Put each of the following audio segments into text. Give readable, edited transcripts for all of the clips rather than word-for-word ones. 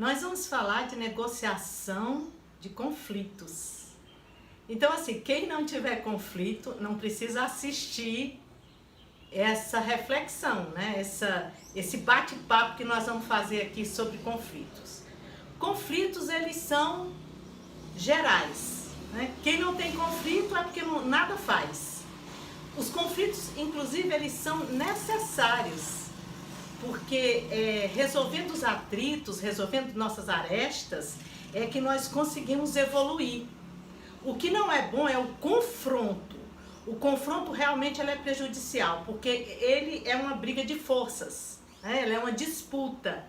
Nós vamos falar de negociação de conflitos. Então, assim, quem não tiver conflito não precisa assistir essa reflexão, né? Esse bate-papo que nós vamos fazer aqui sobre conflitos. Conflitos, eles são gerais, né? Quem não tem conflito é porque nada faz. Os conflitos, inclusive, eles são necessários, porque resolvendo os atritos, resolvendo nossas arestas, é que nós conseguimos evoluir. O que não é bom é o confronto. O confronto realmente é prejudicial, porque ele é uma briga de forças, né? Ele é uma disputa.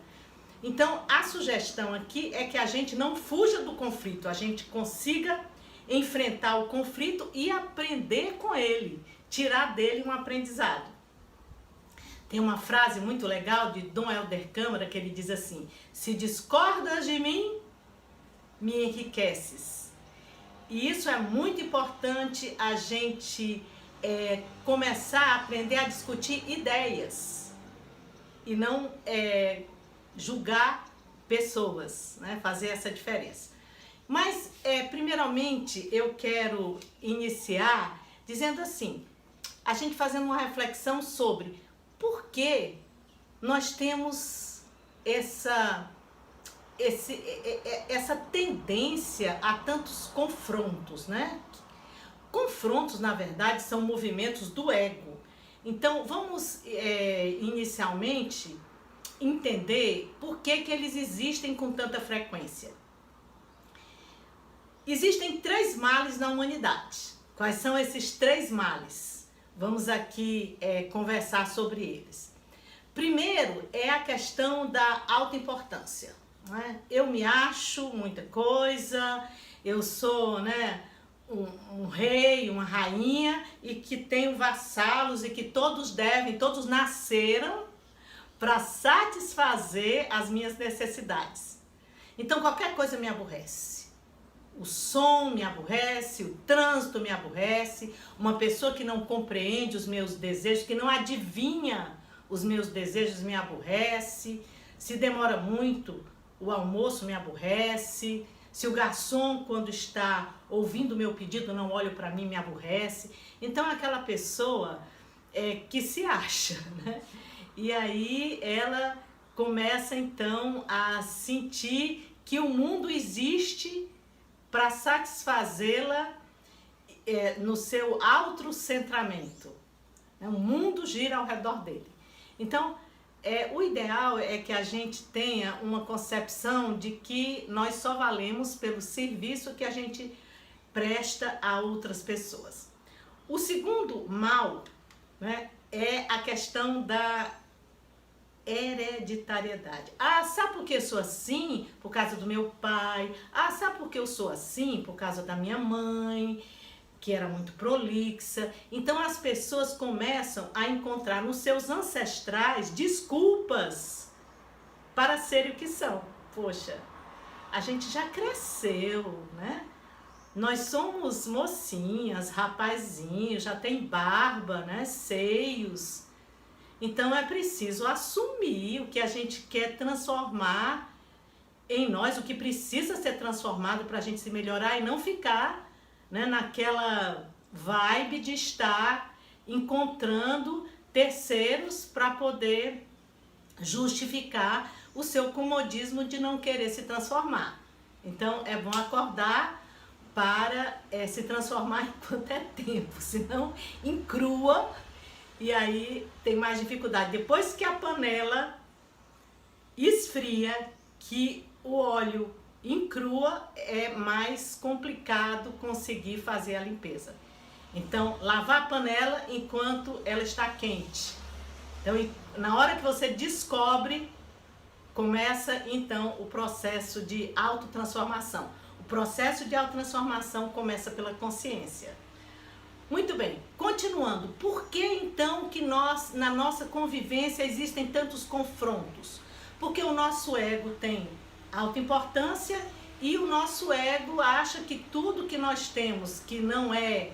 Então, a sugestão aqui é que a gente não fuja do conflito, a gente consiga enfrentar o conflito e aprender com ele, tirar dele um aprendizado. Tem uma frase muito legal de Dom Helder Câmara que ele diz assim: se discordas de mim, me enriqueces. E isso é muito importante, a gente começar a aprender a discutir ideias e não julgar pessoas, né? Fazer essa diferença. Mas, primeiramente, eu quero iniciar dizendo assim, a gente fazendo uma reflexão sobre por que nós temos essa tendência a tantos confrontos, né? Confrontos, na verdade, são movimentos do ego. Então, vamos inicialmente entender por que eles existem com tanta frequência. Existem 3 males na humanidade. Quais são esses 3 males? Vamos aqui conversar sobre eles. Primeiro é a questão da autoimportância. Eu me acho muita coisa, eu sou, né, um rei, uma rainha e que tenho vassalos e que todos nasceram para satisfazer as minhas necessidades. Então qualquer coisa me aborrece. O som me aborrece, o trânsito me aborrece, uma pessoa que não compreende os meus desejos, que não adivinha os meus desejos me aborrece, se demora muito, o almoço me aborrece, se o garçom, quando está ouvindo o meu pedido, não olha para mim, me aborrece. Então, aquela pessoa que se acha, né? E aí ela começa, então, a sentir que o mundo existe para satisfazê-la no seu autocentramento. O mundo gira ao redor dele. Então, o ideal é que a gente tenha uma concepção de que nós só valemos pelo serviço que a gente presta a outras pessoas. O segundo mal, né, é a questão da hereditariedade. Sabe por que eu sou assim? Por causa do meu pai. Sabe por que eu sou assim? Por causa da minha mãe, que era muito prolixa. Então as pessoas começam a encontrar nos seus ancestrais desculpas para serem o que são. Poxa, a gente já cresceu, né? Nós somos mocinhas, rapazinhos, já tem barba, né? Seios. Então é preciso assumir o que a gente quer transformar em nós, o que precisa ser transformado para a gente se melhorar e não ficar, né, naquela vibe de estar encontrando terceiros para poder justificar o seu comodismo de não querer se transformar. Então é bom acordar para se transformar enquanto é tempo, senão encrua e aí tem mais dificuldade. Depois que a panela esfria, que o óleo encrua, é mais complicado conseguir fazer a limpeza. Então, lavar a panela enquanto ela está quente. Então, na hora que você descobre, começa então o processo de autotransformação. O processo de autotransformação começa pela consciência. Muito bem, continuando. Por que então que na nossa convivência existem tantos confrontos? Porque o nosso ego tem autoimportância e o nosso ego acha que tudo que nós temos que não é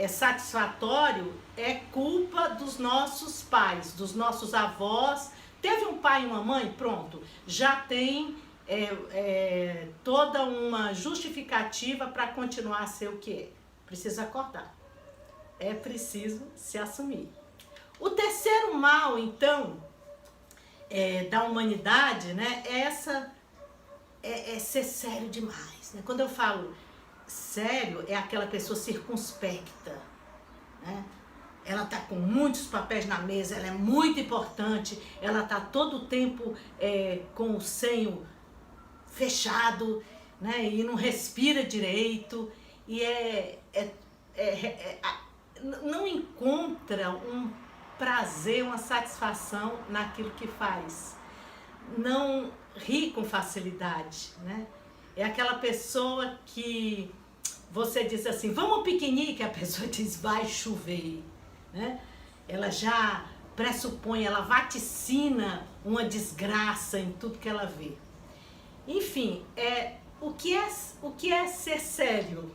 satisfatório é culpa dos nossos pais, dos nossos avós. Teve um pai e uma mãe, pronto, já tem toda uma justificativa para continuar a ser o que é. Precisa acordar. É preciso se assumir. O terceiro mal, então, da humanidade, né, é ser sério demais. Né? Quando eu falo sério, é aquela pessoa circunspecta, né? Ela está com muitos papéis na mesa, ela é muito importante, ela está todo o tempo com o senho fechado, né? E não respira direito, e não encontra um prazer, uma satisfação naquilo que faz. Não ri com facilidade, né? É aquela pessoa que você diz assim, vamos ao piquenique, a pessoa diz, vai chover, né? Ela já pressupõe, ela vaticina uma desgraça em tudo que ela vê. Enfim, o que é ser sério?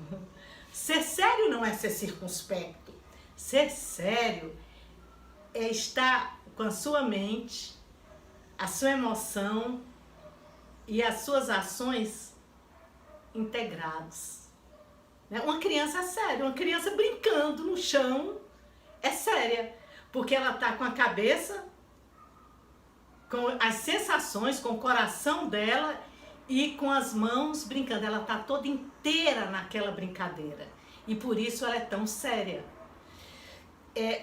Ser sério não é ser circunspecto. Ser sério é estar com a sua mente, a sua emoção e as suas ações integrados. Uma criança é séria, uma criança brincando no chão é séria, porque ela está com a cabeça, com as sensações, com o coração dela e com as mãos brincando. Ela está toda inteira naquela brincadeira e por isso ela é tão séria.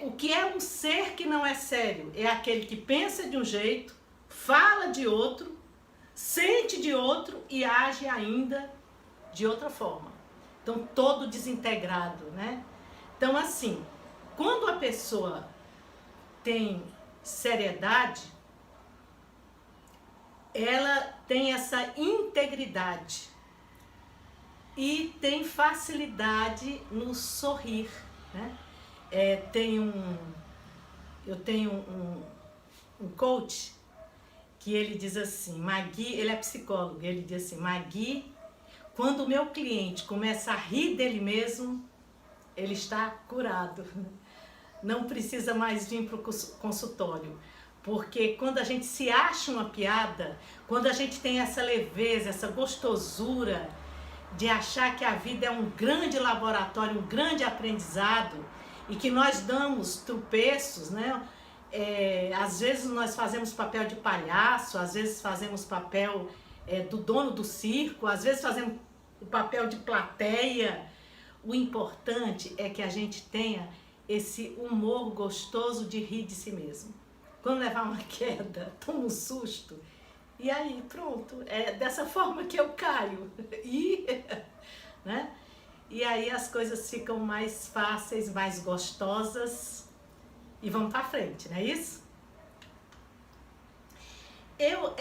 O que é um ser que não é sério? É aquele que pensa de um jeito, fala de outro, sente de outro e age ainda de outra forma. Então, todo desintegrado, né? Então, assim, quando a pessoa tem seriedade, ela tem essa integridade e tem facilidade no sorrir, né? Eu tenho um coach que ele diz assim, Magui, ele é psicólogo, ele diz assim, Magui, quando o meu cliente começa a rir dele mesmo, ele está curado. Não precisa mais vir para o consultório. Porque quando a gente se acha uma piada, quando a gente tem essa leveza, essa gostosura de achar que a vida é um grande laboratório, um grande aprendizado, e que nós damos tropeços, né? Às vezes nós fazemos papel de palhaço, às vezes fazemos papel do dono do circo, às vezes fazemos o papel de plateia. O importante é que a gente tenha esse humor gostoso de rir de si mesmo. Quando levar uma queda, toma um susto, e aí pronto, é dessa forma que eu caio. Né? E aí as coisas ficam mais fáceis, mais gostosas e vamos para frente, não é isso? Eu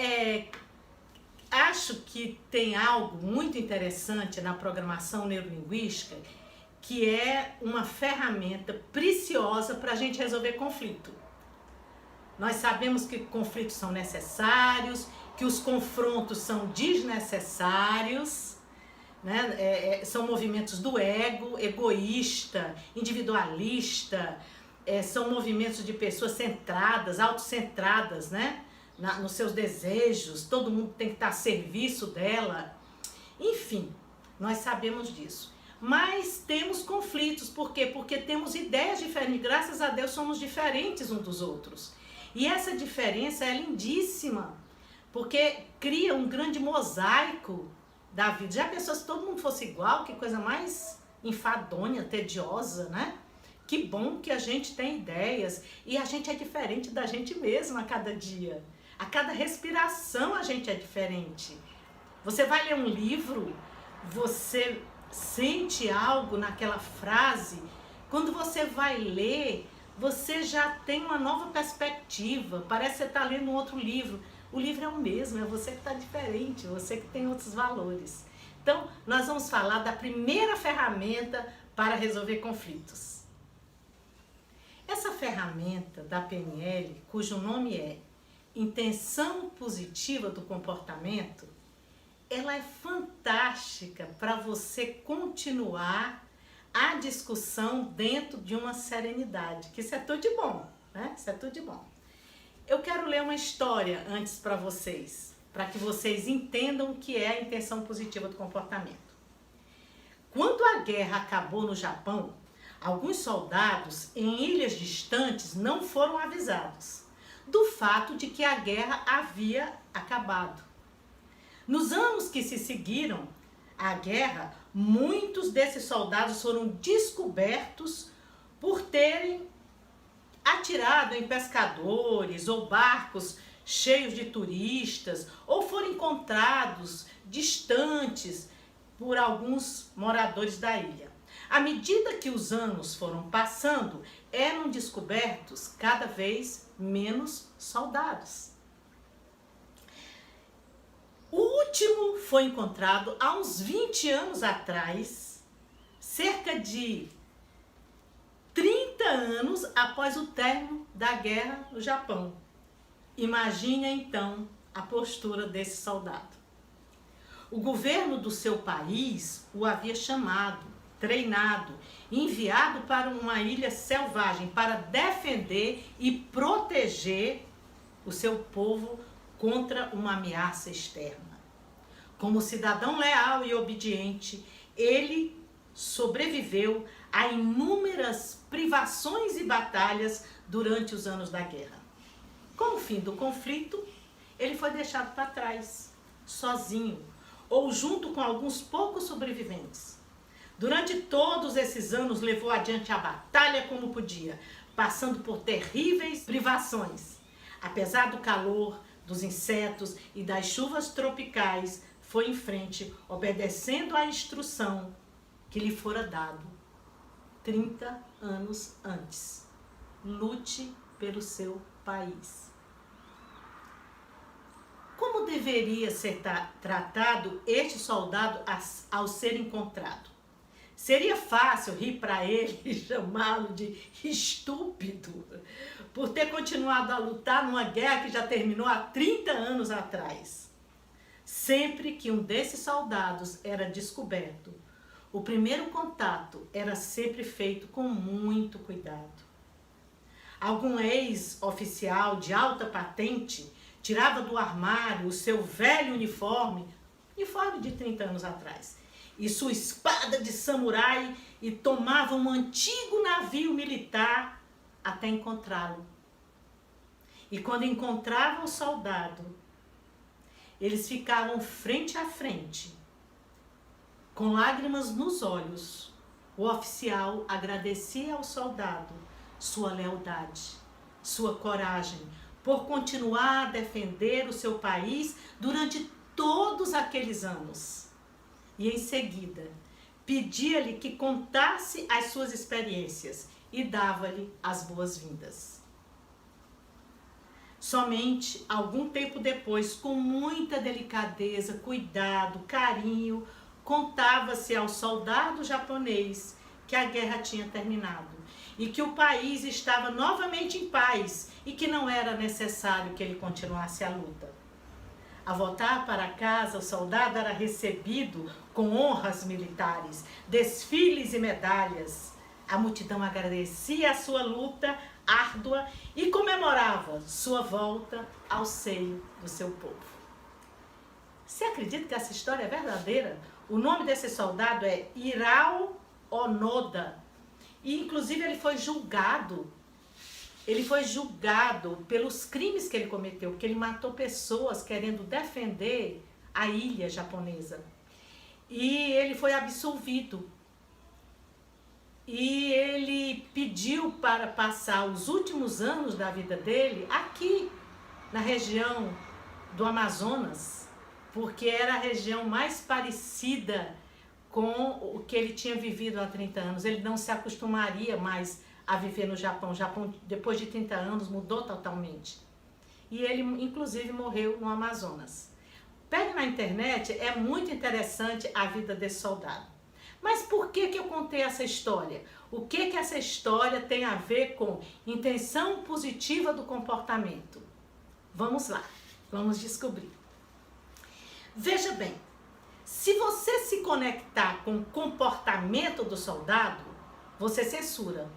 acho que tem algo muito interessante na programação neurolinguística, que é uma ferramenta preciosa para a gente resolver conflito. Nós sabemos que conflitos são necessários, que os confrontos são desnecessários, né? São movimentos do ego, egoísta, individualista, são movimentos de pessoas centradas, autocentradas, né? Nos seus desejos, todo mundo tem que estar a serviço dela. Enfim, nós sabemos disso. Mas temos conflitos, por quê? Porque temos ideias diferentes, graças a Deus somos diferentes uns dos outros. E essa diferença é lindíssima, porque cria um grande mosaico da vida. Já pensou se todo mundo fosse igual? Que coisa mais enfadonha, tediosa, né? Que bom que a gente tem ideias e a gente é diferente da gente mesma a cada dia. A cada respiração a gente é diferente. Você vai ler um livro, você sente algo naquela frase, quando você vai ler, você já tem uma nova perspectiva, parece que você está lendo um outro livro. O livro é o mesmo, é você que está diferente, você que tem outros valores. Então, nós vamos falar da primeira ferramenta para resolver conflitos. Essa ferramenta da PNL, cujo nome é Intenção Positiva do Comportamento, ela é fantástica para você continuar a discussão dentro de uma serenidade, que isso é tudo de bom, né? Isso é tudo de bom. Eu quero ler uma história antes para vocês. para que vocês entendam o que é a intenção positiva do comportamento. Quando a guerra acabou no Japão, alguns soldados em ilhas distantes não foram avisados do fato de que a guerra havia acabado. Nos anos que se seguiram à guerra, muitos desses soldados foram descobertos por terem atirado em pescadores ou barcos cheios de turistas, ou foram encontrados distantes por alguns moradores da ilha. À medida que os anos foram passando, eram descobertos cada vez menos soldados. O último foi encontrado há uns 20 anos atrás, cerca de 30 anos após o término da guerra no Japão. Imagine então a postura desse soldado. O governo do seu país o havia chamado, treinado, enviado para uma ilha selvagem para defender e proteger o seu povo contra uma ameaça externa. Como cidadão leal e obediente, ele sobreviveu a inúmeras privações e batalhas durante os anos da guerra. Com o fim do conflito, ele foi deixado para trás, sozinho, ou junto com alguns poucos sobreviventes. Durante todos esses anos, levou adiante a batalha como podia, passando por terríveis privações. Apesar do calor, dos insetos e das chuvas tropicais, foi em frente, obedecendo à instrução que lhe fora dado 30 anos antes. Lute pelo seu país. Como deveria ser tratado este soldado ao ser encontrado? Seria fácil rir para ele e chamá-lo de estúpido por ter continuado a lutar numa guerra que já terminou há 30 anos atrás. Sempre que um desses soldados era descoberto, o primeiro contato era sempre feito com muito cuidado. Algum ex-oficial de alta patente tirava do armário o seu velho uniforme de 30 anos atrás, e sua espada de samurai e tomava um antigo navio militar até encontrá-lo. E quando encontravam o soldado, eles ficavam frente a frente, com lágrimas nos olhos. O oficial agradecia ao soldado sua lealdade, sua coragem, por continuar a defender o seu país durante todos aqueles anos. E em seguida, pedia-lhe que contasse as suas experiências e dava-lhe as boas-vindas. Somente algum tempo depois, com muita delicadeza, cuidado, carinho, contava-se ao soldado japonês que a guerra tinha terminado e que o país estava novamente em paz e que não era necessário que ele continuasse a luta. Ao voltar para casa, o soldado era recebido com honras militares, desfiles e medalhas. A multidão agradecia a sua luta árdua e comemorava sua volta ao seio do seu povo. Você acredita que essa história é verdadeira? O nome desse soldado é Hirao Onoda. E inclusive ele foi julgado pelos crimes que ele cometeu, porque ele matou pessoas querendo defender a ilha japonesa. E ele foi absolvido. E ele pediu para passar os últimos anos da vida dele aqui, na região do Amazonas, porque era a região mais parecida com o que ele tinha vivido há 30 anos. Ele não se acostumaria mais a viver no Japão. O Japão, depois de 30 anos, mudou totalmente. E ele, inclusive, morreu no Amazonas. Pegue na internet, é muito interessante a vida desse soldado. Mas por que eu contei essa história? O que essa história tem a ver com intenção positiva do comportamento? Vamos lá, vamos descobrir. Veja bem, se você se conectar com o comportamento do soldado, você censura.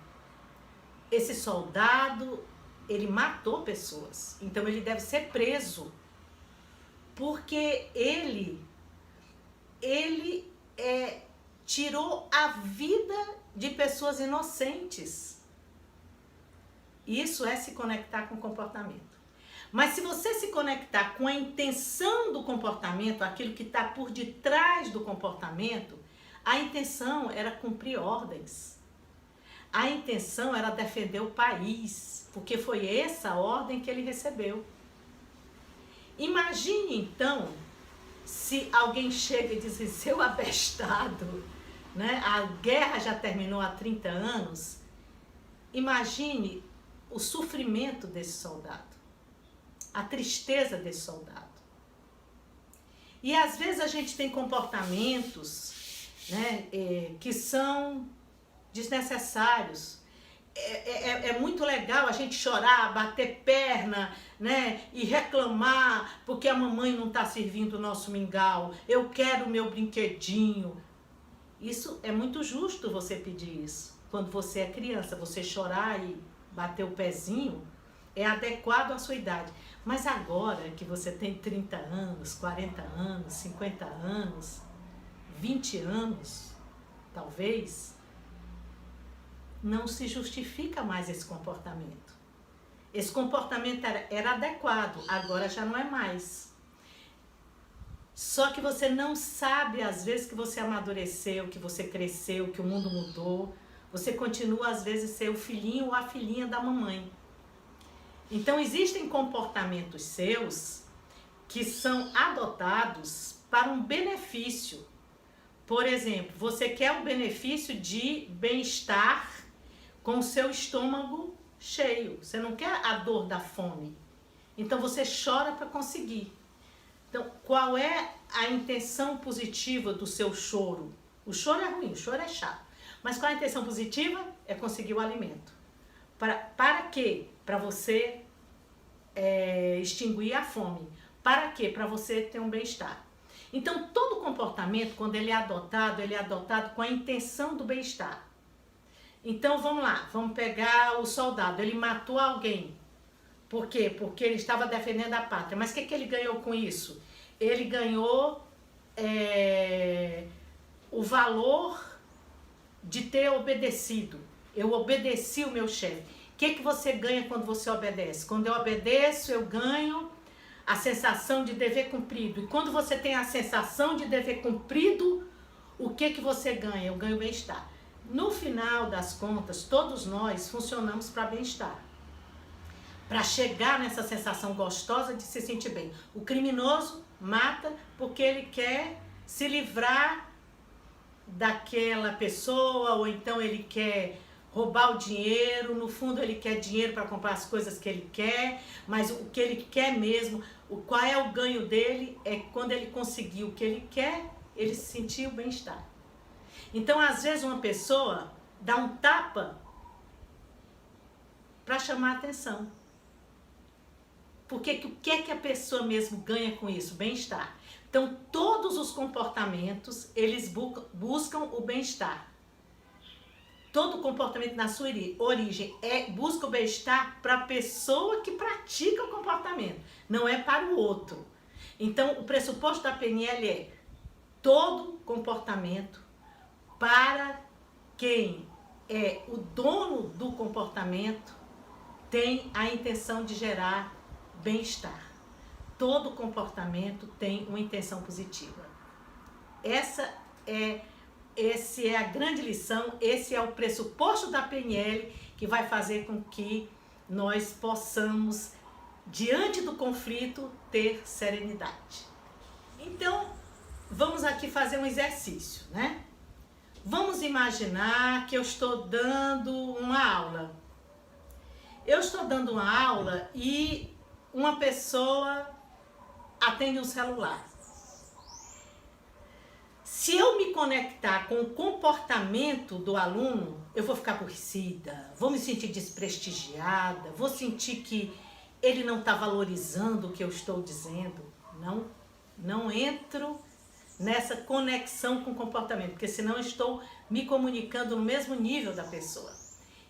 Esse soldado, ele matou pessoas, então ele deve ser preso. Porque ele tirou a vida de pessoas inocentes. Isso é se conectar com o comportamento. Mas se você se conectar com a intenção do comportamento, aquilo que está por detrás do comportamento, a intenção era cumprir ordens. A intenção era defender o país, porque foi essa ordem que ele recebeu. Imagine então, se alguém chega e diz, seu abestado, né? A guerra já terminou há 30 anos, imagine o sofrimento desse soldado, a tristeza desse soldado. E às vezes a gente tem comportamentos, né, que são desnecessários. É muito legal a gente chorar, bater perna, né, e reclamar porque a mamãe não está servindo o nosso mingau, eu quero o meu brinquedinho. Isso é muito justo você pedir isso. Quando você é criança, você chorar e bater o pezinho é adequado à sua idade. Mas agora que você tem 30 anos, 40 anos, 50 anos, 20 anos, talvez, não se justifica mais esse comportamento. Esse comportamento era adequado, agora já não é mais. Só que você não sabe, às vezes, que você amadureceu, que você cresceu, que o mundo mudou. Você continua, às vezes, ser o filhinho ou a filhinha da mamãe. Então, existem comportamentos seus que são adotados para um benefício. Por exemplo, você quer o benefício de bem-estar com o seu estômago cheio. Você não quer a dor da fome. Então, você chora para conseguir. Então, qual é a intenção positiva do seu choro? O choro é ruim, o choro é chato. Mas qual é a intenção positiva? É conseguir o alimento. Para quê? Para você extinguir a fome. Para quê? Para você ter um bem-estar. Então, todo comportamento, quando ele é adotado com a intenção do bem-estar. Então, vamos lá, vamos pegar o soldado. Ele matou alguém. Por quê? Porque ele estava defendendo a pátria. Mas o que ele ganhou com isso? Ele ganhou o valor de ter obedecido. Eu obedeci o meu chefe. O que você ganha quando você obedece? Quando eu obedeço, eu ganho a sensação de dever cumprido. E quando você tem a sensação de dever cumprido, o que você ganha? Eu ganho bem-estar. No final das contas, todos nós funcionamos para bem-estar. Para chegar nessa sensação gostosa de se sentir bem. O criminoso mata porque ele quer se livrar daquela pessoa, ou então ele quer roubar o dinheiro. No fundo ele quer dinheiro para comprar as coisas que ele quer, mas o que ele quer mesmo, qual é o ganho dele, é quando ele conseguiu o que ele quer, ele sentiu bem-estar. Então, às vezes, uma pessoa dá um tapa para chamar a atenção. Porque o que é que a pessoa mesmo ganha com isso? Bem-estar. Então, todos os comportamentos, eles buscam o bem-estar. Todo comportamento na sua origem busca o bem-estar para a pessoa que pratica o comportamento, não é para o outro. Então, o pressuposto da PNL é todo comportamento para quem é o dono do comportamento tem a intenção de gerar bem-estar. Todo comportamento tem uma intenção positiva. Essa é a grande lição, esse é o pressuposto da PNL que vai fazer com que nós possamos, diante do conflito, ter serenidade. Então, vamos aqui fazer um exercício, né? Vamos imaginar que eu estou dando uma aula. Eu estou dando uma aula e uma pessoa atende um celular. Se eu me conectar com o comportamento do aluno, eu vou ficar aborrecida, vou me sentir desprestigiada, vou sentir que ele não está valorizando o que eu estou dizendo. Não entro nessa conexão com o comportamento, porque senão eu estou me comunicando no mesmo nível da pessoa.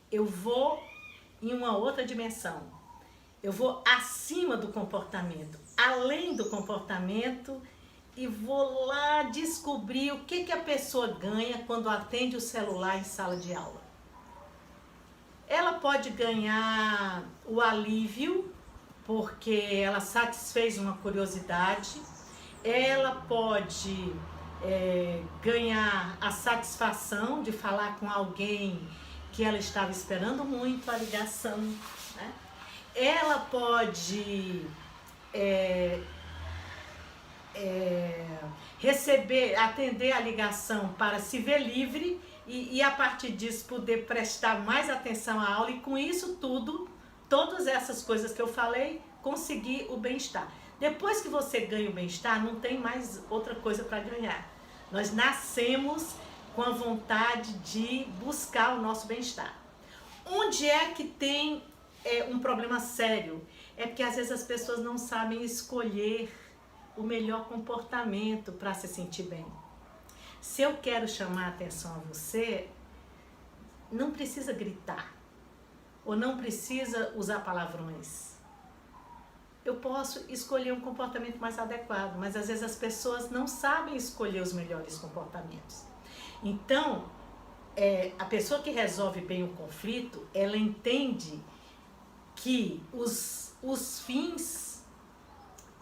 Eu vou em uma outra dimensão. Eu vou acima do comportamento. além do comportamento e vou lá descobrir o que a pessoa ganha quando atende o celular em sala de aula. Ela pode ganhar o alívio, porque ela satisfez uma curiosidade. Ela pode ganhar a satisfação de falar com alguém que ela estava esperando muito a ligação, né? Ela pode atender a ligação para se ver livre e a partir disso poder prestar mais atenção à aula e com isso tudo, todas essas coisas que eu falei, conseguir o bem-estar. Depois que você ganha o bem-estar, não tem mais outra coisa para ganhar. Nós nascemos com a vontade de buscar o nosso bem-estar. Onde é que tem um problema sério? É porque às vezes as pessoas não sabem escolher o melhor comportamento para se sentir bem. Se eu quero chamar a atenção a você, não precisa gritar ou não precisa usar palavrões. Eu posso escolher um comportamento mais adequado, mas às vezes as pessoas não sabem escolher os melhores comportamentos. Então, a pessoa que resolve bem o conflito, ela entende que os fins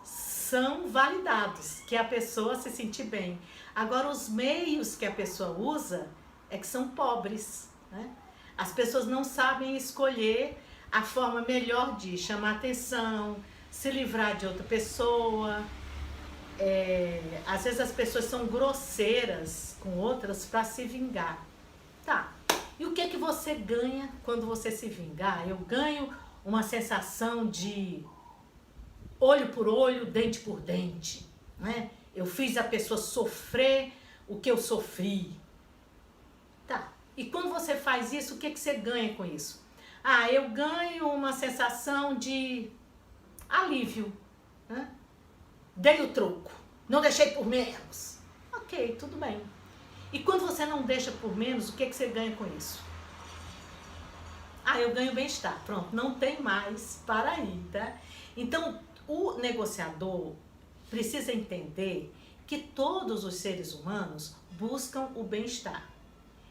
são validados, que a pessoa se sentir bem. Agora, os meios que a pessoa usa é que são pobres, né? As pessoas não sabem escolher a forma melhor de chamar atenção, se livrar de outra pessoa. Às vezes as pessoas são grosseiras com outras para se vingar. Tá, e o que é que você ganha quando você se vingar? Eu ganho uma sensação de olho por olho, dente por dente, né? Eu fiz a pessoa sofrer o que eu sofri. Tá, e quando você faz isso, o que você ganha com isso? Ah, eu ganho uma sensação de alívio, né? Dei o troco, não deixei por menos. Ok, tudo bem. E quando você não deixa por menos, o que você ganha com isso? Ah, eu ganho bem-estar. Pronto, não tem mais para aí, tá? Então, o negociador precisa entender que todos os seres humanos buscam o bem-estar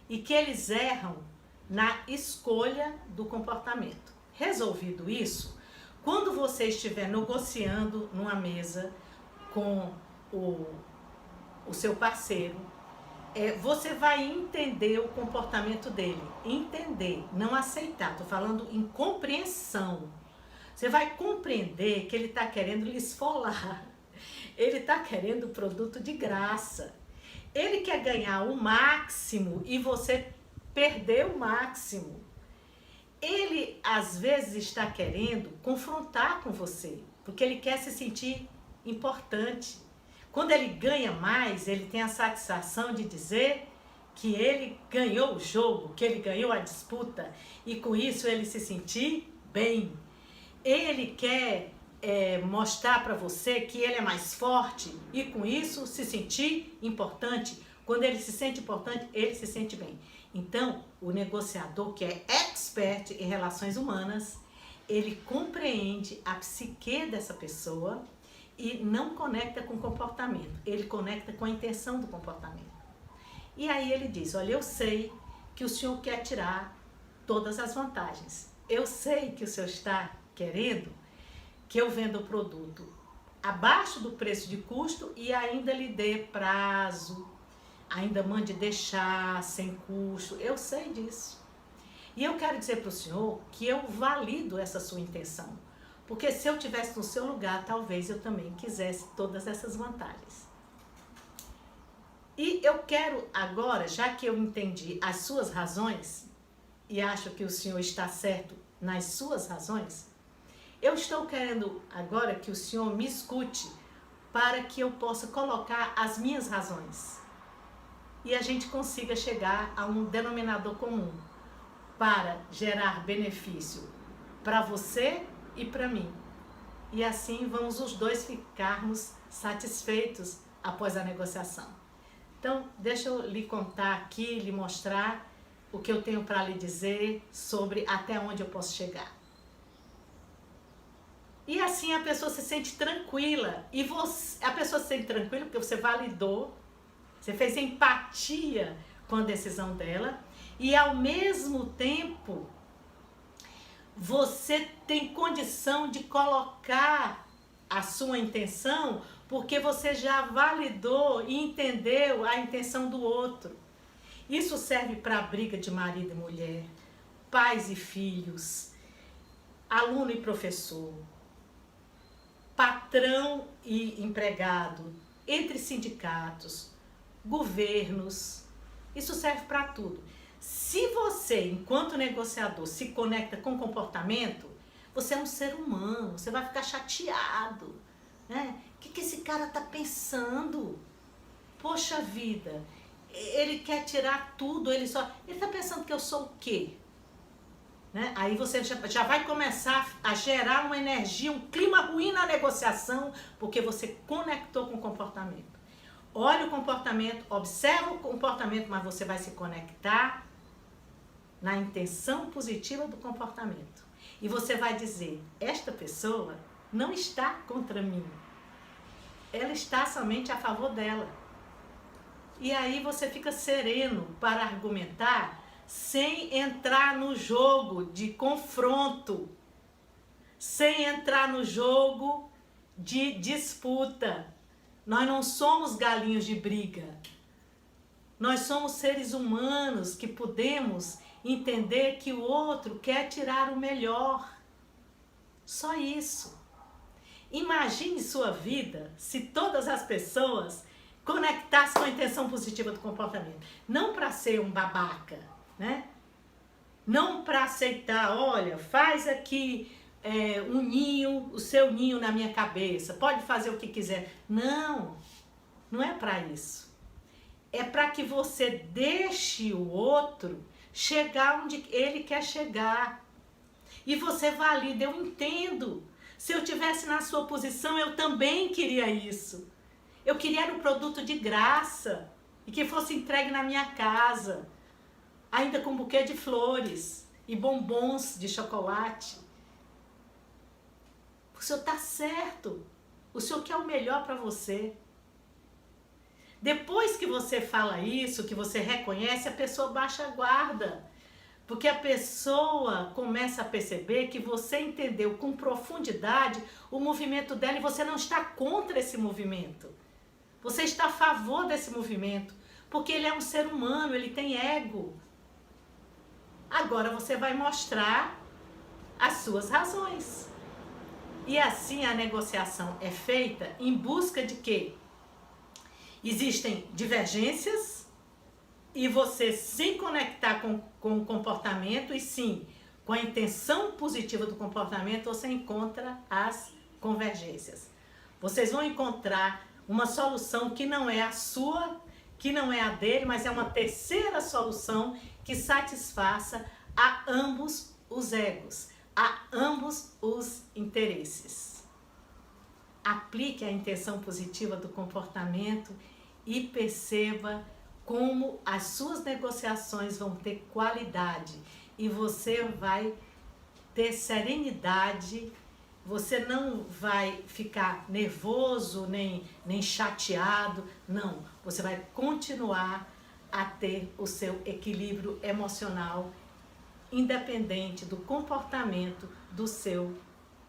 e que eles erram na escolha do comportamento. Resolvido isso, quando você estiver negociando numa mesa com o seu parceiro, você vai entender o comportamento dele. Entender, não aceitar. Estou falando em compreensão. Você vai compreender que ele está querendo lhe esfolar. Ele está querendo produto de graça. Ele quer ganhar o máximo e você perder o máximo. Ele, às vezes, está querendo confrontar com você, porque ele quer se sentir importante. Quando ele ganha mais, ele tem a satisfação de dizer que ele ganhou o jogo, que ele ganhou a disputa e com isso ele se sentir bem. Ele quer mostrar para você que ele é mais forte e com isso se sentir importante. Quando ele se sente importante, ele se sente bem. Então, o negociador que é expert em relações humanas, ele compreende a psique dessa pessoa e não conecta com o comportamento, ele conecta com a intenção do comportamento. E aí ele diz, olha, eu sei que o senhor quer tirar todas as vantagens. Eu sei que o senhor está querendo que eu venda o produto abaixo do preço de custo e ainda lhe dê prazo, ainda mande deixar sem custo. Eu sei disso. E eu quero dizer para o senhor que eu valido essa sua intenção. Porque se eu estivesse no seu lugar, talvez eu também quisesse todas essas vantagens. E eu quero agora, já que eu entendi as suas razões, e acho que o senhor está certo nas suas razões, eu estou querendo agora que o senhor me escute para que eu possa colocar as minhas razões. E a gente consiga chegar a um denominador comum para gerar benefício para você e para mim. E assim vamos os dois ficarmos satisfeitos após a negociação. Então, deixa eu lhe contar aqui, lhe mostrar o que eu tenho para lhe dizer sobre até onde eu posso chegar. E assim a pessoa se sente tranquila. E a pessoa se sente tranquila porque você validou, você fez empatia com a decisão dela. E ao mesmo tempo, você tem condição de colocar a sua intenção, porque você já validou e entendeu a intenção do outro. Isso serve para a briga de marido e mulher, pais e filhos, aluno e professor, patrão e empregado, entre sindicatos, governos. Isso serve para tudo. Se você, enquanto negociador, se conecta com comportamento, você é um ser humano, você vai ficar chateado, né? O que esse cara tá pensando? Poxa vida, ele quer tirar tudo, ele tá pensando que eu sou o quê? Né? Aí você já vai começar a gerar uma energia, um clima ruim na negociação, porque você conectou com o comportamento. Olha o comportamento, observa o comportamento, mas você vai se conectar na intenção positiva do comportamento. E você vai dizer, esta pessoa não está contra mim. Ela está somente a favor dela. E aí você fica sereno para argumentar sem entrar no jogo de confronto, sem entrar no jogo de disputa. Nós não somos galinhos de briga. Nós somos seres humanos que podemos entender que o outro quer tirar o melhor. Só isso. Imagine sua vida se todas as pessoas conectassem com a intenção positiva do comportamento. Não para ser um babaca, né? Não para aceitar, olha, faz aqui um ninho, o seu ninho na minha cabeça, pode fazer o que quiser. Não, não é para isso. É para que você deixe o outro chegar onde ele quer chegar. E você valida, eu entendo. Se eu tivesse na sua posição, eu também queria isso. Eu queria um produto de graça e que fosse entregue na minha casa, ainda com buquê de flores e bombons de chocolate. O senhor está certo. O senhor quer o melhor para você. Depois que você fala isso, que você reconhece, a pessoa baixa a guarda. Porque a pessoa começa a perceber que você entendeu com profundidade o movimento dela e você não está contra esse movimento. Você está a favor desse movimento. Porque ele é um ser humano, ele tem ego. Agora você vai mostrar as suas razões. E assim a negociação é feita em busca de quê? Existem divergências e você se conectar com o comportamento e sim, com a intenção positiva do comportamento, você encontra as convergências. Vocês vão encontrar uma solução que não é a sua, que não é a dele, mas é uma terceira solução que satisfaça a ambos os egos, a ambos os interesses. Aplique a intenção positiva do comportamento e perceba como as suas negociações vão ter qualidade e você vai ter serenidade, você não vai ficar nervoso nem chateado, não, você vai continuar a ter o seu equilíbrio emocional independente do comportamento do seu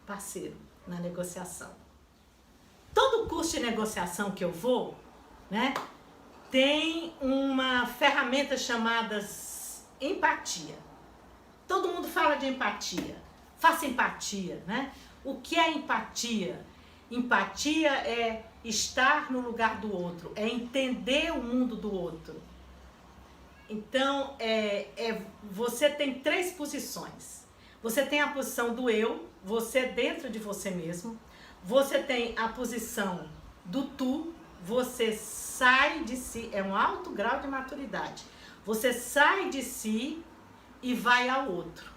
parceiro na negociação. Todo curso de negociação que eu vou, né, tem uma ferramenta chamada empatia. Todo mundo fala de empatia. Faça empatia, né? O que é empatia? Empatia é estar no lugar do outro, é entender o mundo do outro. Então, você tem três posições. Você tem a posição do eu, você dentro de você mesmo. Você tem a posição do tu, você sai de si, é um alto grau de maturidade. Você sai de si e vai ao outro.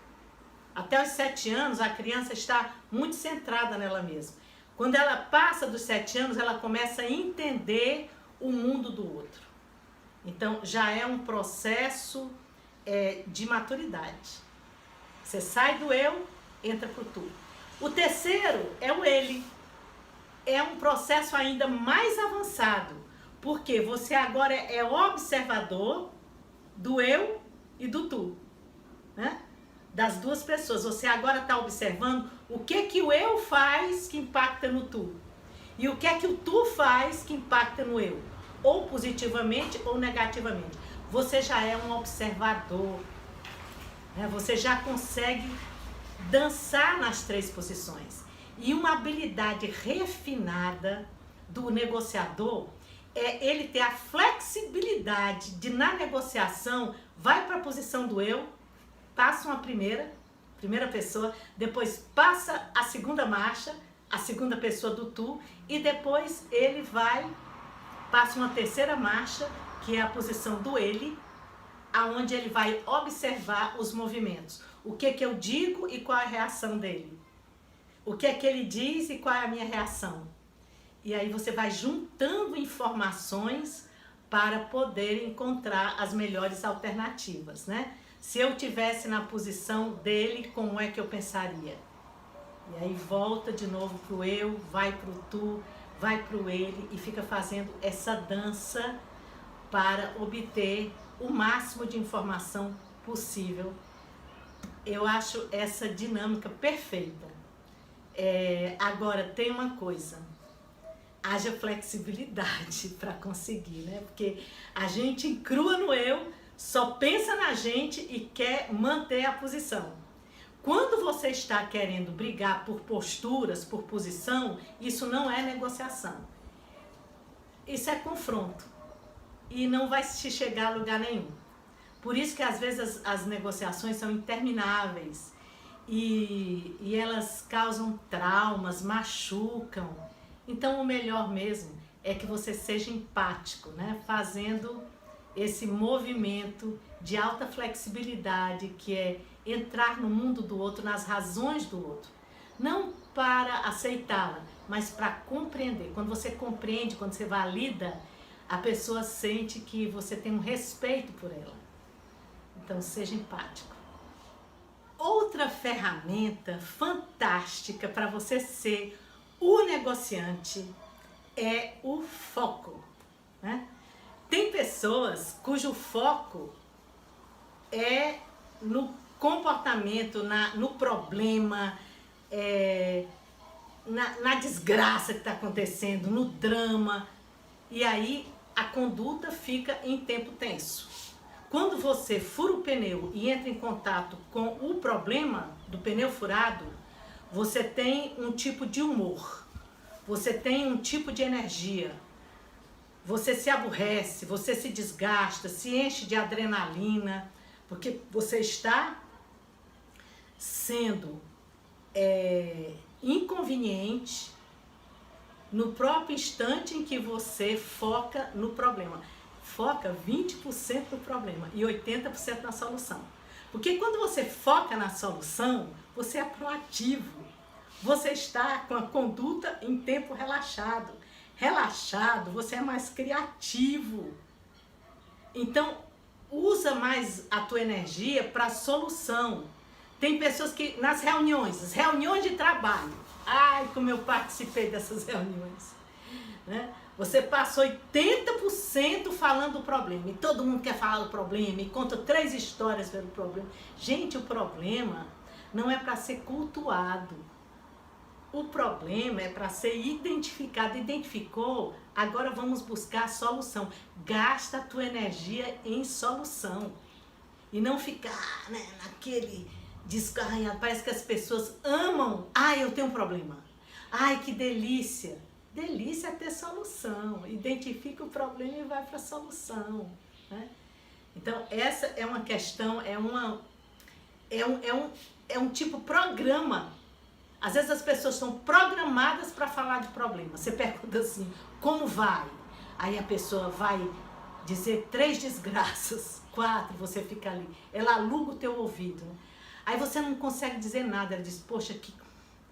Até os 7 anos, a criança está muito centrada nela mesma. Quando ela passa dos 7 anos, ela começa a entender o mundo do outro. Então, já é um processo de maturidade. Você sai do eu, entra pro tu. O terceiro é o ele. É um processo ainda mais avançado, porque você agora é observador do eu e do tu, né? Das duas pessoas. Você agora está observando o que o eu faz que impacta no tu. E o que o tu faz que impacta no eu. Ou positivamente ou negativamente. Você já é um observador. Né? Você já consegue dançar nas três posições. E uma habilidade refinada do negociador é ele ter a flexibilidade de, na negociação, vai para a posição do eu, passa uma primeira pessoa, depois passa a segunda marcha, a segunda pessoa do tu, e depois ele passa uma terceira marcha, que é a posição do ele, aonde ele vai observar os movimentos. O que eu digo e qual é a reação dele. O que ele diz e qual é a minha reação. E aí você vai juntando informações para poder encontrar as melhores alternativas, né? Se eu tivesse na posição dele, como é que eu pensaria? E aí volta de novo pro eu, vai pro tu, vai pro ele e fica fazendo essa dança para obter o máximo de informação possível. Eu acho essa dinâmica perfeita. Agora, tem uma coisa, haja flexibilidade para conseguir, né? Porque a gente encrua no eu, só pensa na gente e quer manter a posição. Quando você está querendo brigar por posturas, por posição, isso não é negociação. Isso é confronto. E não vai se chegar a lugar nenhum. Por isso que às vezes as negociações são intermináveis. E elas causam traumas, machucam. Então o melhor mesmo é que você seja empático, né? Fazendo esse movimento de alta flexibilidade, que é entrar no mundo do outro, nas razões do outro. Não para aceitá-la, mas para compreender. Quando você compreende, quando você valida, a pessoa sente que você tem um respeito por ela. Então seja empático. Outra ferramenta fantástica para você ser o negociante é o foco, né? Tem pessoas cujo foco é no comportamento, no problema, na desgraça que está acontecendo, no drama, e aí a conduta fica em tempo tenso. Quando você fura o pneu e entra em contato com o problema do pneu furado, você tem um tipo de humor, você tem um tipo de energia, você se aborrece, você se desgasta, se enche de adrenalina, porque você está sendo inconveniente no próprio instante em que você foca no problema. Foca 20% no problema e 80% na solução. Porque quando você foca na solução, você é proativo. Você está com a conduta em tempo relaxado. Relaxado, você é mais criativo. Então, usa mais a tua energia para a solução. Tem pessoas que nas reuniões, as reuniões de trabalho, ai, como eu participei dessas reuniões, né? Você passa 80% falando do problema, e todo mundo quer falar do problema, e conta 3 histórias pelo problema. Gente, o problema não é para ser cultuado. O problema é para ser identificado. Identificou, agora vamos buscar a solução. Gasta a tua energia em solução. E não ficar, né, naquele descarranhado. Parece que as pessoas amam. Ai, eu tenho um problema. Ai, que delícia. Delícia é ter solução. Identifica o problema e vai para a solução, né? Então, essa é uma questão, é um tipo programa. Às vezes as pessoas são programadas para falar de problema. Você pergunta assim, como vai? Aí a pessoa vai dizer 3 desgraças, 4, você fica ali. Ela aluga o teu ouvido, né? Aí você não consegue dizer nada. Ela diz, poxa,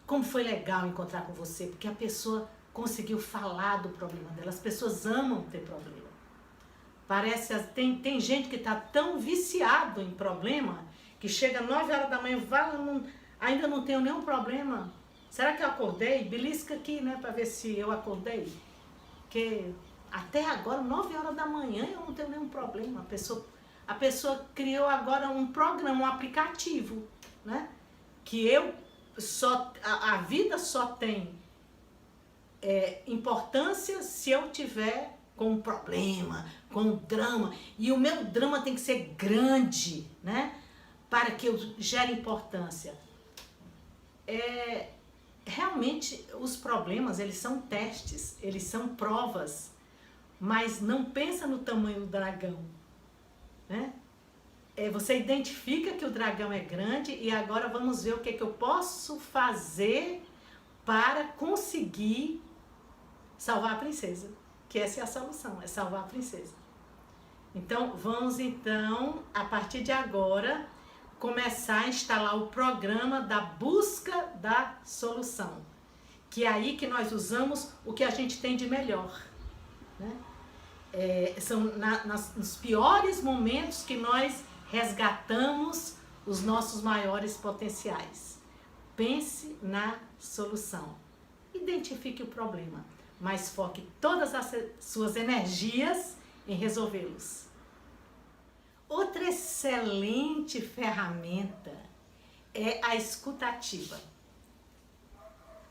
como foi legal encontrar com você, porque a pessoa conseguiu falar do problema dela. As pessoas amam ter problema. Parece, tem gente que está tão viciado em problema que chega às 9 horas da manhã, ainda não tenho nenhum problema. será que eu acordei? Belisca aqui, né, para ver se eu acordei. Porque até agora, 9 horas da manhã, eu não tenho nenhum problema. A pessoa criou agora um programa, um aplicativo, né? Que a vida só tem importância se eu tiver com um problema, com um drama. E o meu drama tem que ser grande, né? Para que eu gere importância. Realmente, os problemas, eles são testes, eles são provas. Mas não pensa no tamanho do dragão, né? Você identifica que o dragão é grande e agora vamos ver o que eu posso fazer para conseguir salvar a princesa. Que essa é a solução, é salvar a princesa. Então, vamos a partir de agora, começar a instalar o programa da busca da solução. Que é aí que nós usamos o que a gente tem de melhor, né? São nos piores momentos que nós resgatamos os nossos maiores potenciais. Pense na solução. Identifique o problema, mas foque todas as suas energias em resolvê-los. Outra excelente ferramenta é a escutativa.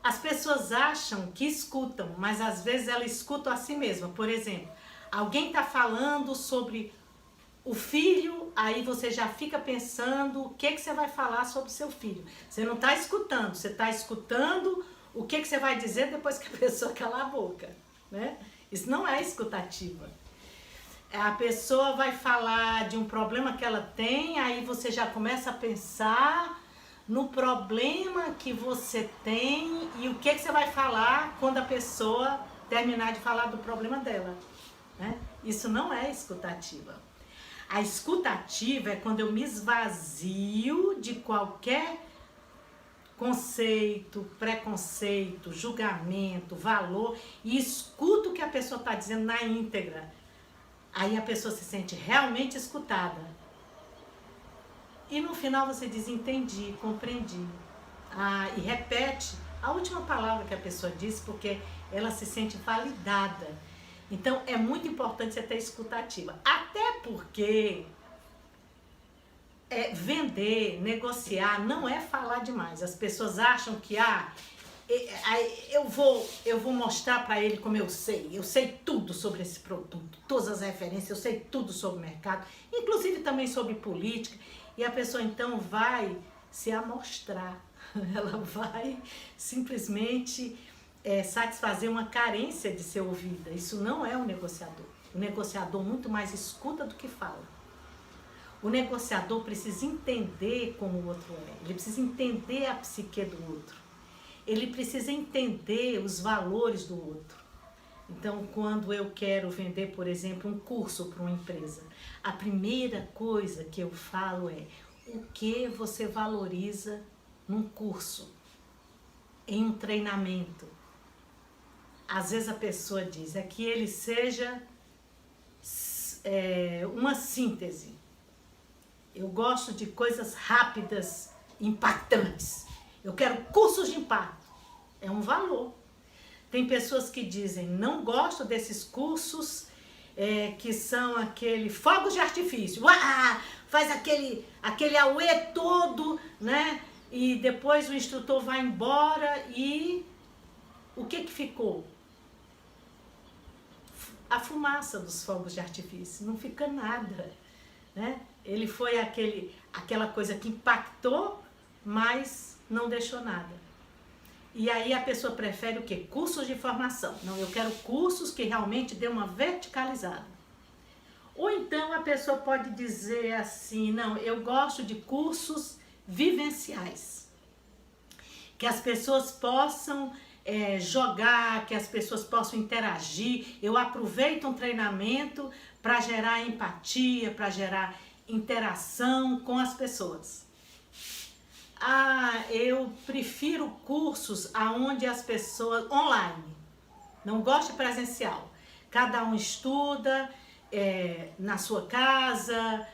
As pessoas acham que escutam, mas às vezes elas escutam a si mesma. Por exemplo, alguém está falando sobre o filho, aí você já fica pensando o que você vai falar sobre o seu filho. Você não está escutando, você está escutando o que você vai dizer depois que a pessoa cala a boca, né? Isso não é escutativa. A pessoa vai falar de um problema que ela tem, aí você já começa a pensar no problema que você tem e o que você vai falar quando a pessoa terminar de falar do problema dela, né? Isso não é escutativa. A escutativa é quando eu me esvazio de qualquer conceito, preconceito, julgamento, valor e escuto o que a pessoa está dizendo na íntegra. Aí a pessoa se sente realmente escutada. E no final você diz, entendi, compreendi. E repete a última palavra que a pessoa disse, porque ela se sente validada. Então é muito importante você ter escutativa. Até porque vender, negociar, não é falar demais. As pessoas acham que eu vou mostrar para ele como eu sei tudo sobre esse produto, todas as referências, eu sei tudo sobre o mercado, inclusive também sobre política, e a pessoa então vai se amostrar, ela vai simplesmente satisfazer uma carência de ser ouvida. Isso não é um negociador. O negociador muito mais escuta do que fala. O negociador precisa entender como o outro é, ele precisa entender a psique do outro. Ele precisa entender os valores do outro. Então, quando eu quero vender, por exemplo, um curso para uma empresa, a primeira coisa que eu falo é o que você valoriza num curso, em um treinamento. Às vezes a pessoa diz que ele seja uma síntese. Eu gosto de coisas rápidas, impactantes. Eu quero cursos de impacto. É um valor. Tem pessoas que dizem, não gosto desses cursos que são fogos de artifício. Faz aquele auê todo, né? E depois o instrutor vai embora e o que ficou? A fumaça dos fogos de artifício. Não fica nada, né? Ele foi aquela coisa que impactou, mas não deixou nada. E aí a pessoa prefere o quê? Cursos de formação. Não, eu quero cursos que realmente dê uma verticalizada. Ou então a pessoa pode dizer assim, não, eu gosto de cursos vivenciais. Que as pessoas possam jogar, que as pessoas possam interagir. Eu aproveito um treinamento para gerar empatia, para gerar interação com as pessoas. Eu prefiro cursos aonde as pessoas online, não gosto de presencial. Cada um estuda na sua casa,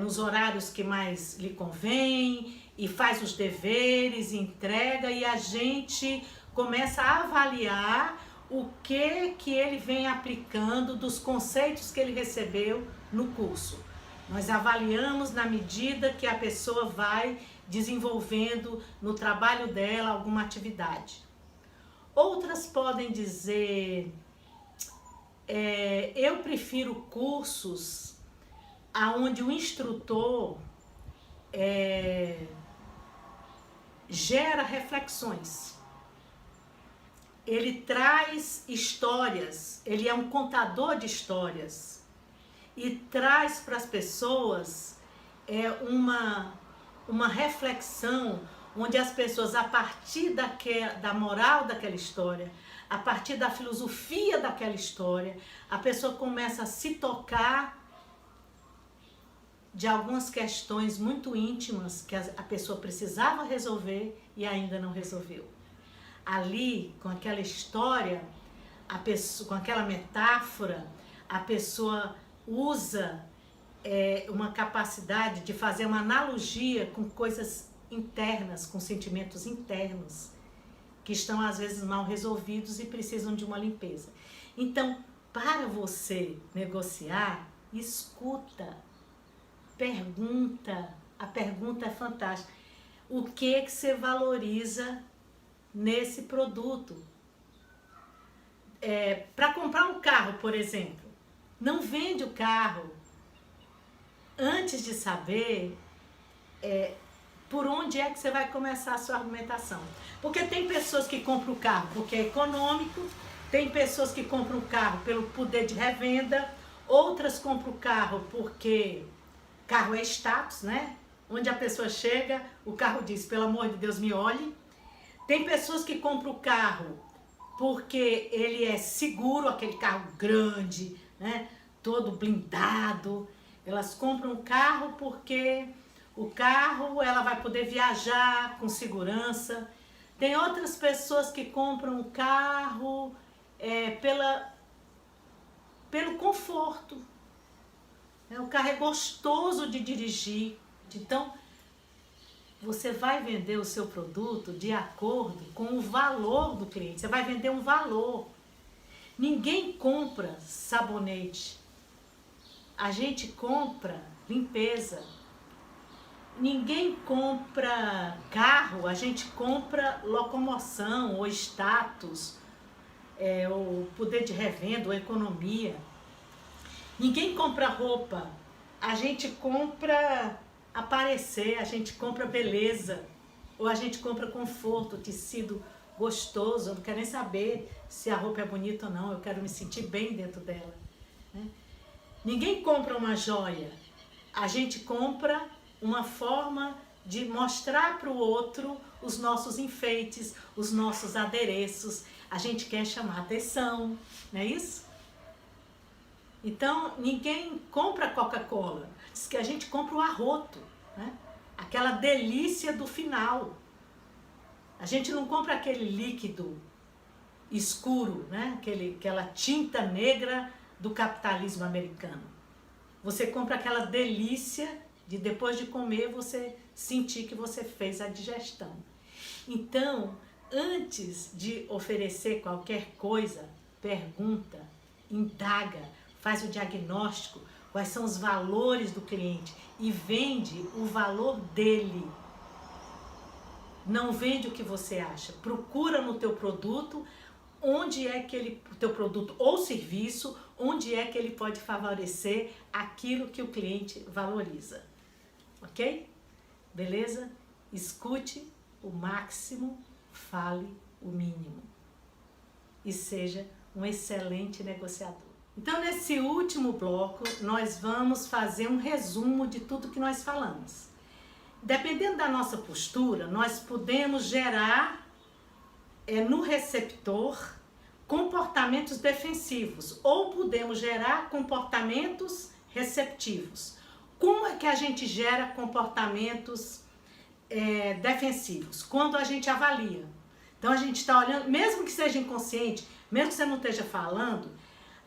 nos horários que mais lhe convém, e faz os deveres, entrega, e a gente começa a avaliar o que ele vem aplicando dos conceitos que ele recebeu no curso. Nós avaliamos na medida que a pessoa vai desenvolvendo no trabalho dela alguma atividade. Outras podem dizer, eu prefiro cursos onde o instrutor gera reflexões. Ele traz histórias, ele é um contador de histórias e traz para as pessoas uma reflexão onde as pessoas, a partir da moral daquela história, a partir da filosofia daquela história, a pessoa começa a se tocar de algumas questões muito íntimas que a pessoa precisava resolver e ainda não resolveu. Ali, com aquela história, com aquela metáfora, a pessoa usa uma capacidade de fazer uma analogia com coisas internas, com sentimentos internos, que estão às vezes mal resolvidos e precisam de uma limpeza. Então, para você negociar, escuta, pergunta. A pergunta é fantástica. O que você valoriza nesse produto? Para comprar um carro, por exemplo, não vende o carro antes de saber por onde é que você vai começar a sua argumentação. Porque tem pessoas que compram o carro porque é econômico, tem pessoas que compram o carro pelo poder de revenda, outras compram o carro porque carro é status, né? Onde a pessoa chega, o carro diz, pelo amor de Deus, me olhe. Tem pessoas que compram o carro porque ele é seguro, aquele carro grande, né? Todo blindado. Elas compram o carro porque o carro ela vai poder viajar com segurança. Tem outras pessoas que compram o carro pelo conforto. O carro é gostoso de dirigir. Então, você vai vender o seu produto de acordo com o valor do cliente. Você vai vender um valor. Ninguém compra sabonete. A gente compra limpeza. Ninguém compra carro, a gente compra locomoção ou status, ou poder de revenda ou economia. Ninguém compra roupa, a gente compra aparecer, a gente compra beleza, ou a gente compra conforto, tecido gostoso. Eu não quero nem saber se a roupa é bonita ou não, eu quero me sentir bem dentro dela, né? Ninguém compra uma joia, a gente compra uma forma de mostrar para o outro os nossos enfeites, os nossos adereços. A gente quer chamar atenção, não é isso? Então, ninguém compra Coca-Cola, diz que a gente compra o arroto, né? Aquela delícia do final. A gente não compra aquele líquido escuro, né? Aquela tinta negra do capitalismo americano. Você compra aquela delícia de depois de comer você sentir que você fez a digestão. Então, antes de oferecer qualquer coisa, pergunta, indaga, faz o diagnóstico, quais são os valores do cliente e vende o valor dele. Não vende o que você acha. Procura no teu produto onde é que o teu produto ou serviço, onde é que ele pode favorecer aquilo que o cliente valoriza. Ok? Beleza? Escute o máximo, fale o mínimo. E seja um excelente negociador. Então, nesse último bloco, nós vamos fazer um resumo de tudo que nós falamos. Dependendo da nossa postura, nós podemos gerar no receptor comportamentos defensivos ou podemos gerar comportamentos receptivos. Como é que a gente gera comportamentos defensivos? Quando a gente avalia. Então, a gente está olhando, mesmo que seja inconsciente, mesmo que você não esteja falando,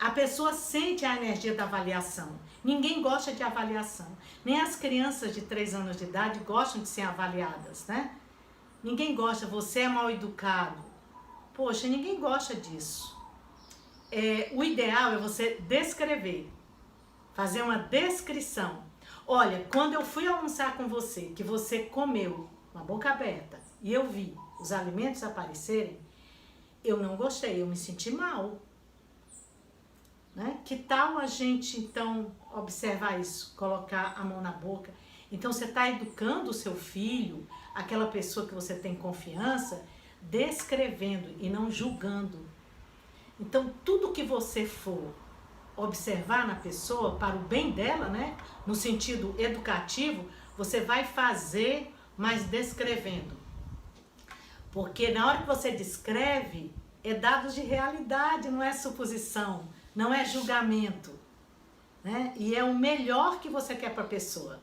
A pessoa sente a energia da avaliação. Ninguém gosta de avaliação. Nem as crianças de 3 anos de idade gostam de ser avaliadas, né? Ninguém gosta, você é mal educado. Poxa, ninguém gosta disso. O ideal é você descrever, fazer uma descrição. Olha, quando eu fui almoçar com você, que você comeu com a boca aberta e eu vi os alimentos aparecerem, eu não gostei, eu me senti mal. Né? Que tal a gente, então, observar isso, colocar a mão na boca? Então, você está educando o seu filho, aquela pessoa que você tem confiança, descrevendo e não julgando. Então, tudo que você for observar na pessoa, para o bem dela, né? No sentido educativo, você vai fazer, mas descrevendo. Porque na hora que você descreve, é dados de realidade, não é suposição. Não é julgamento, né? E é o melhor que você quer para a pessoa.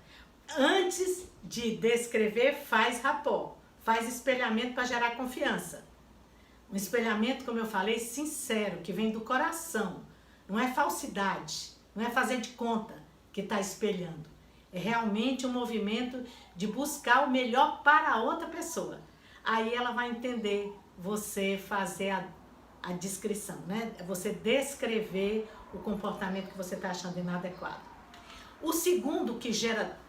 Antes de descrever, faz rapport, faz espelhamento para gerar confiança. Um espelhamento, como eu falei, sincero, que vem do coração. Não é falsidade, não é fazer de conta que está espelhando. É realmente um movimento de buscar o melhor para a outra pessoa. Aí ela vai entender você fazer a descrição, né? Você descrever o comportamento que você está achando inadequado. O segundo que gera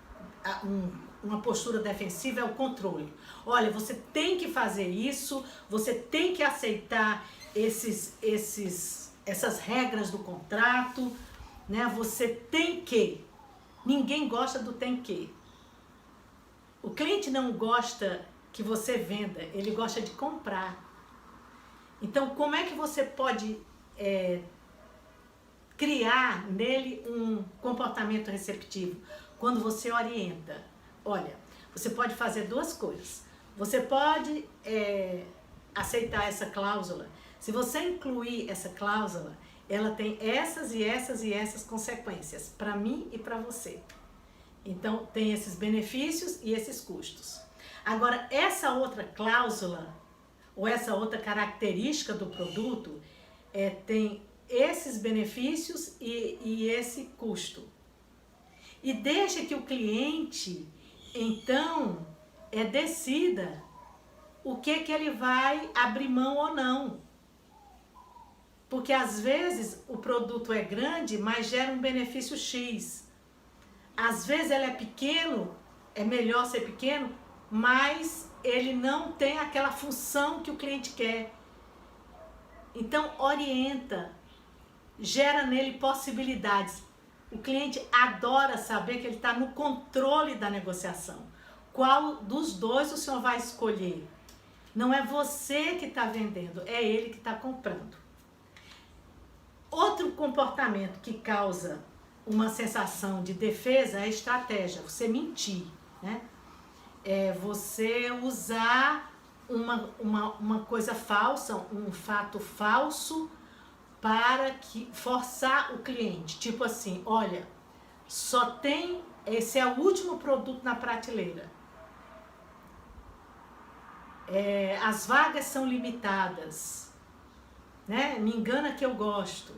uma postura defensiva é o controle. Olha, você tem que fazer isso, você tem que aceitar essas regras do contrato, né? Você tem que. Ninguém gosta do tem que. O cliente não gosta que você venda, ele gosta de comprar. Então, como é que você pode criar nele um comportamento receptivo? Quando você orienta. Olha, você pode fazer 2 coisas. Você pode aceitar essa cláusula. Se você incluir essa cláusula, ela tem essas e essas e essas consequências, para mim e para você. Então, tem esses benefícios e esses custos. Agora, essa outra cláusula, ou essa outra característica do produto, tem esses benefícios e esse custo. E deixa que o cliente, então, decida o que ele vai abrir mão ou não. Porque às vezes o produto é grande, mas gera um benefício X. Às vezes ele é pequeno, é melhor ser pequeno, mas ele não tem aquela função que o cliente quer. Então, orienta, gera nele possibilidades. O cliente adora saber que ele está no controle da negociação. Qual dos 2 o senhor vai escolher? Não é você que está vendendo, é ele que está comprando. Outro comportamento que causa uma sensação de defesa é a estratégia, você mentir, né? É você usar uma coisa falsa, um fato falso, para forçar o cliente. Tipo assim, olha, esse é o último produto na prateleira. As vagas são limitadas, né? Me engana que eu gosto.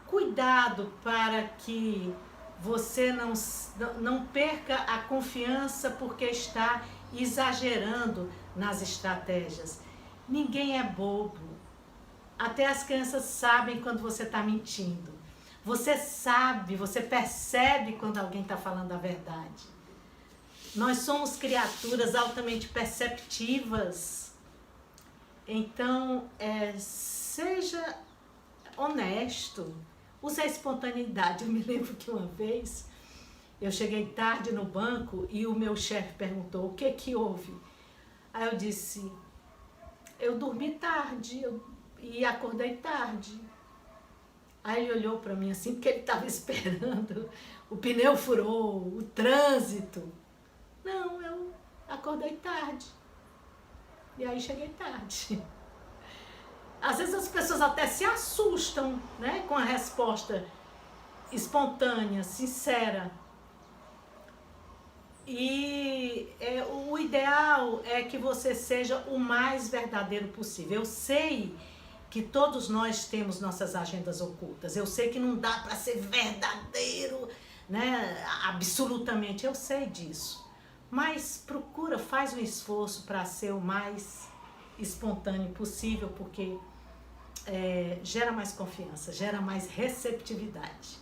Cuidado para que você não perca a confiança porque está exagerando nas estratégias. Ninguém é bobo. Até as crianças sabem quando você está mentindo. Você sabe, você percebe quando alguém está falando a verdade. Nós somos criaturas altamente perceptivas. Então, seja honesto. Use a espontaneidade. Eu me lembro que uma vez eu cheguei tarde no banco e o meu chefe perguntou o que houve. Aí eu disse, eu dormi tarde e acordei tarde. Aí ele olhou para mim assim, porque ele estava esperando, o pneu furou, o trânsito. Não, eu acordei tarde. E aí cheguei tarde. Às vezes as pessoas até se assustam, né, com a resposta espontânea, sincera. E o ideal é que você seja o mais verdadeiro possível. Eu sei que todos nós temos nossas agendas ocultas. Eu sei que não dá para ser verdadeiro, né? Absolutamente, eu sei disso. Mas procura, faz um esforço para ser o mais espontâneo possível, porque gera mais confiança, gera mais receptividade.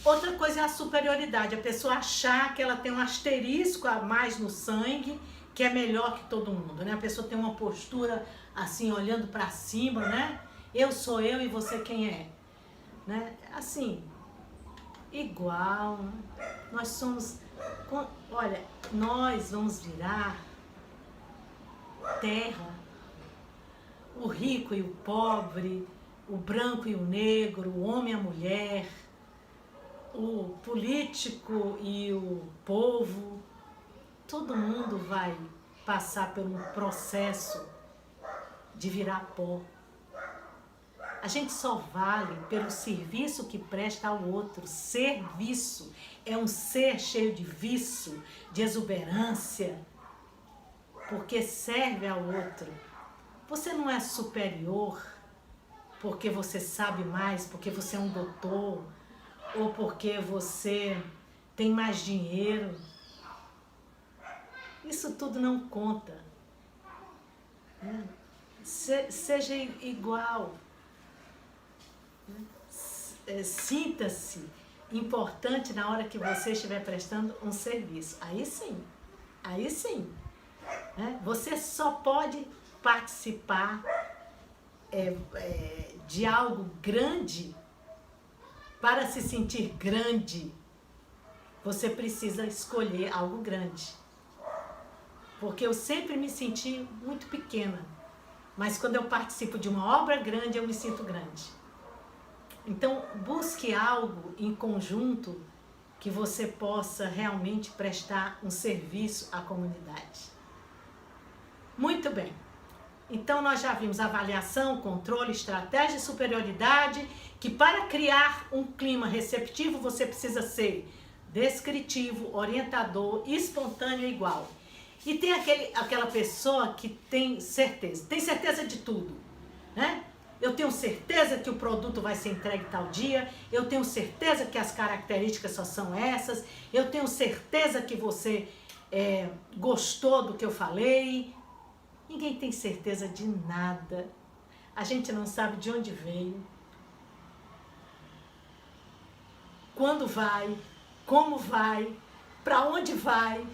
Outra coisa é a superioridade, a pessoa achar que ela tem um asterisco a mais no sangue, que é melhor que todo mundo, né? A pessoa tem uma postura assim, olhando para cima, né? Eu sou eu e você quem é, né? Assim, igual, né? Nós somos, olha, nós vamos virar terra, o rico e o pobre, o branco e o negro, o homem e a mulher, o político e o povo, todo mundo vai passar por um processo de virar pó. A gente só vale pelo serviço que presta ao outro. Serviço é um ser cheio de vício, de exuberância, porque serve ao outro. Você não é superior porque você sabe mais, porque você é um doutor, ou porque você tem mais dinheiro. Isso tudo não conta. Seja igual. Sinta-se importante na hora que você estiver prestando um serviço. Aí sim, aí sim. Você só pode participar de algo grande. Para se sentir grande, você precisa escolher algo grande. Porque eu sempre me senti muito pequena, mas quando eu participo de uma obra grande, eu me sinto grande. Então, busque algo em conjunto que você possa realmente prestar um serviço à comunidade. Muito bem. Então, nós já vimos avaliação, controle, estratégia e superioridade, que para criar um clima receptivo, você precisa ser descritivo, orientador, espontâneo e igual. E tem aquela pessoa que tem certeza de tudo, né? Eu tenho certeza que o produto vai ser entregue tal dia, eu tenho certeza que as características só são essas, eu tenho certeza que você gostou do que eu falei. Ninguém tem certeza de nada. A gente não sabe de onde veio, quando vai, como vai, para onde vai.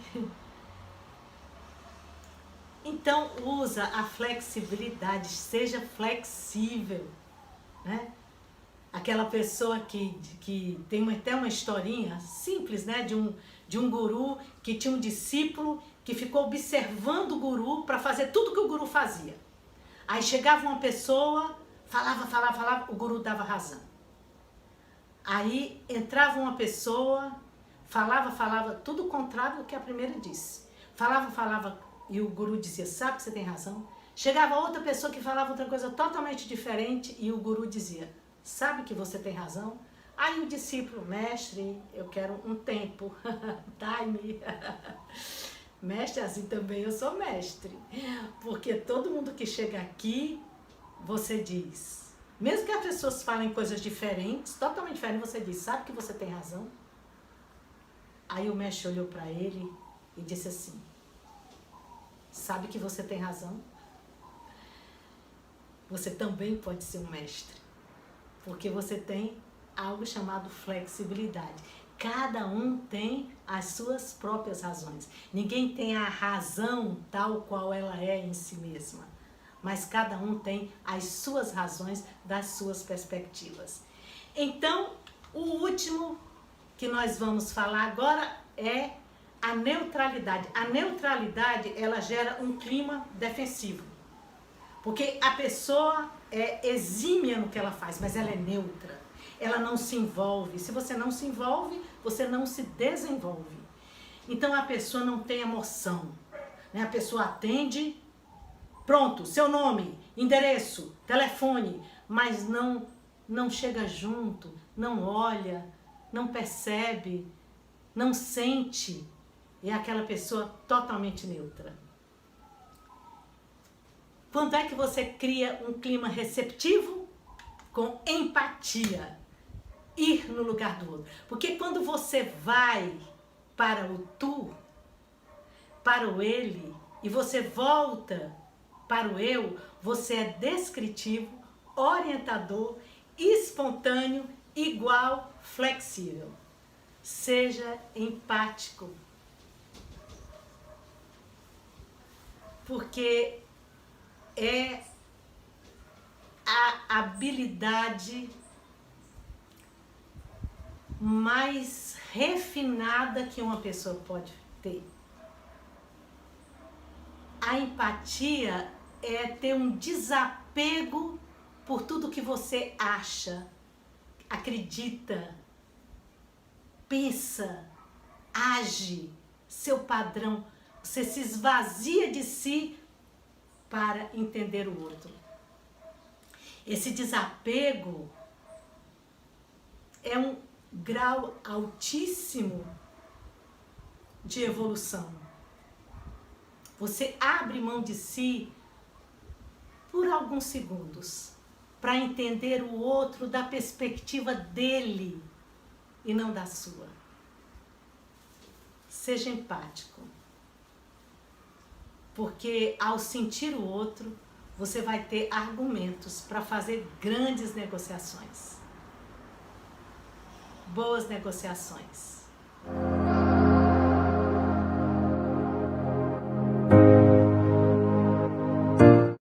Então, usa a flexibilidade, seja flexível, né? Aquela pessoa que tem até uma historinha simples, né? De um guru que tinha um discípulo que ficou observando o guru para fazer tudo que o guru fazia. Aí chegava uma pessoa, falava, o guru dava razão. Aí entrava uma pessoa, falava, tudo o contrário do que a primeira disse. Falava, e o guru dizia, sabe que você tem razão? Chegava outra pessoa que falava outra coisa totalmente diferente e o guru dizia, sabe que você tem razão? Aí o discípulo, mestre, eu quero um tempo, time. Mestre, assim também eu sou mestre, porque todo mundo que chega aqui, você diz, mesmo que as pessoas falem coisas diferentes, totalmente diferentes, você diz, sabe que você tem razão? Aí o mestre olhou para ele e disse assim, sabe que você tem razão? Você também pode ser um mestre, porque você tem algo chamado flexibilidade. Cada um tem as suas próprias razões. Ninguém tem a razão tal qual ela é em si mesma, mas cada um tem as suas razões das suas perspectivas. Então, o último que nós vamos falar agora é a neutralidade. A neutralidade, ela gera um clima defensivo. Porque a pessoa é exímia no que ela faz, mas ela é neutra. Ela não se envolve. Se você não se envolve, você não se desenvolve. Então a pessoa não tem emoção, né? A pessoa atende, pronto, seu nome, endereço, telefone, mas não chega junto, não olha, não percebe, não sente. É aquela pessoa totalmente neutra. Quando é que você cria um clima receptivo? Com empatia. Ir no lugar do outro. Porque quando você vai para o tu, para o ele, e você volta para o eu, você é descritivo, orientador, espontâneo, igual, flexível. Seja empático. Porque é a habilidade mais refinada que uma pessoa pode ter. A empatia é ter um desapego por tudo que você acha, acredita, pensa, age, seu padrão. Você se esvazia de si para entender o outro. Esse desapego é um grau altíssimo de evolução. Você abre mão de si por alguns segundos para entender o outro da perspectiva dele e não da sua. Seja empático. Porque ao sentir o outro, você vai ter argumentos para fazer grandes negociações. Boas negociações.